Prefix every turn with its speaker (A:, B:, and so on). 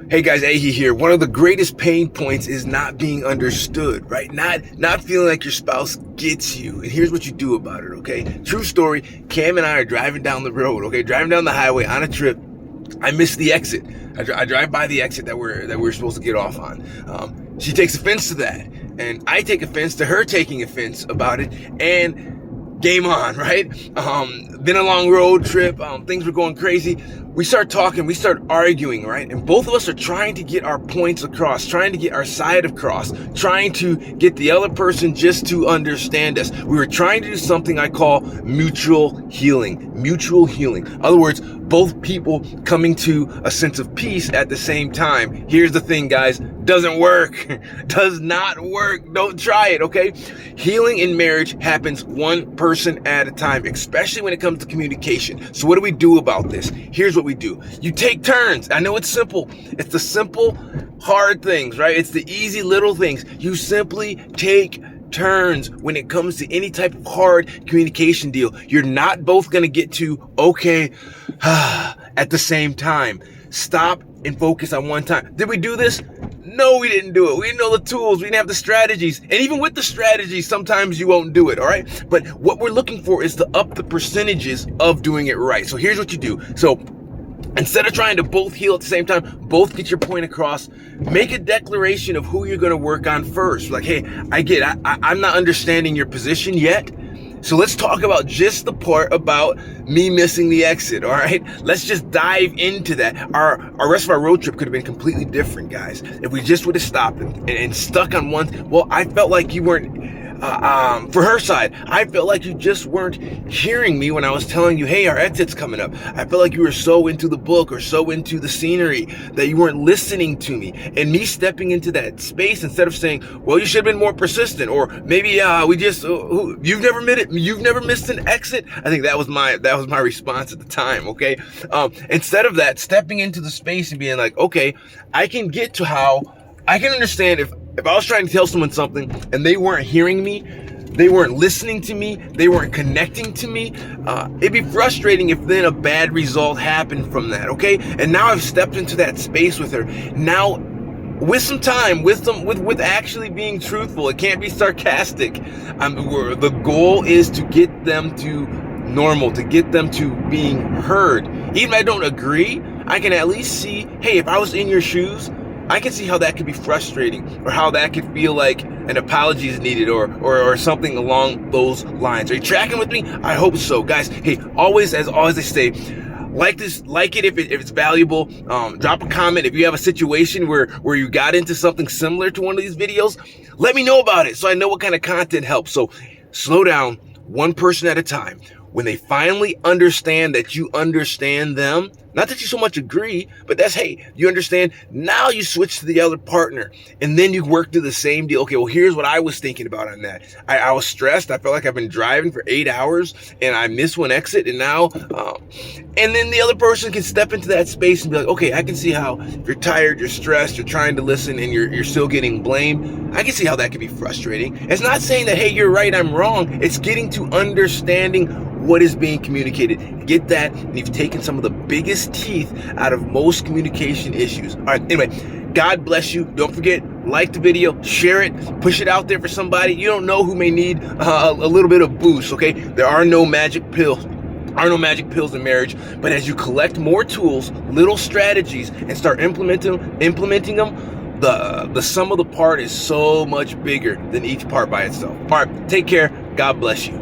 A: Hey guys, Ahi here. One of the greatest pain points is not being understood, right? Not feeling like your spouse gets you. And here's what you do about it, okay? True story, Cam and I are driving down the road, okay? Driving down the highway on a trip. I missed the exit. I drive by the exit that we're supposed to get off on. She takes offense to that, and I take offense to her taking offense about it, and game on, right? Been a long road trip. Things were going crazy. We start talking, we start arguing, right? And both of us are trying to get our points across, trying to get our side across, trying to get the other person just to understand us. We were trying to do something I call mutual healing. Mutual healing. In other words, both people coming to a sense of peace at the same time. Here's the thing, guys. Doesn't work. Does not work. Don't try it, okay? Healing in marriage happens one person at a time, especially when it comes to communication. So what do we do about this? Here's what we do. You take turns. I know it's simple. It's the simple, hard things, right? It's the easy little things. You simply take turns when it comes to any type of hard communication deal. You're not both going to get to okay at the same time. Stop and focus on one time. Did we do this? No, we didn't do it. We didn't know the tools. We didn't have the strategies. And even with the strategies, sometimes you won't do it, all right? But what we're looking for is to up the percentages of doing it right. So here's what you do. So instead of trying to both heal at the same time, both get your point across, make a declaration of who you're going to work on first. Like, hey, I'm not understanding your position yet. So let's talk about just the part about me missing the exit, all right? Let's just dive into that. Our rest of our road trip could have been completely different, guys. If we just would have stopped and stuck on one. Well, I felt like you weren't, for her side, I felt like you just weren't hearing me when I was telling you, hey, our exit's coming up. I felt like you were so into the book or so into the scenery that you weren't listening to me. And me stepping into that space instead of saying, well, you should have been more persistent, or maybe we just you've never missed an exit. I think that was my response at the time. Okay, instead of that, stepping into the space and being like, okay, I can get to how I can understand if I was trying to tell someone something and they weren't hearing me, they weren't listening to me, they weren't connecting to me, it'd be frustrating if then a bad result happened from that, okay? And now I've stepped into that space with her. Now, with some time, with actually being truthful, it can't be sarcastic. The goal is to get them to normal, to get them to being heard. Even if I don't agree, I can at least see, hey, if I was in your shoes, I can see how that could be frustrating, or how that could feel like an apology is needed, or something along those lines. Are you tracking with me? I hope so, guys. Hey, always, as always I say, like it if it's valuable. Drop a comment if you have a situation where you got into something similar to one of these videos. Let me know about it so I know what kind of content helps. So slow down, one person at a time. When they finally understand that you understand them, not that you so much agree, but that's, hey, you understand, now you switch to the other partner, and then you work to the same deal. Okay, well, here's what I was thinking about on that. I was stressed. I felt like I've been driving for 8 hours, and I missed one exit, and now, and then the other person can step into that space and be like, okay, I can see how if you're tired, you're stressed, you're trying to listen, and you're still getting blamed. I can see how that can be frustrating. It's not saying that, hey, you're right, I'm wrong. It's getting to understanding what is being communicated. Get that, and you've taken some of the biggest teeth out of most communication issues. All right, anyway, God bless you. Don't forget, like the video, share it, push it out there for somebody you don't know who may need a little bit of boost, okay? There are no magic pills. There are no magic pills in marriage, but as you collect more tools, little strategies, and start implementing them, the sum of the part is so much bigger than each part by itself. All right, take care. God bless you.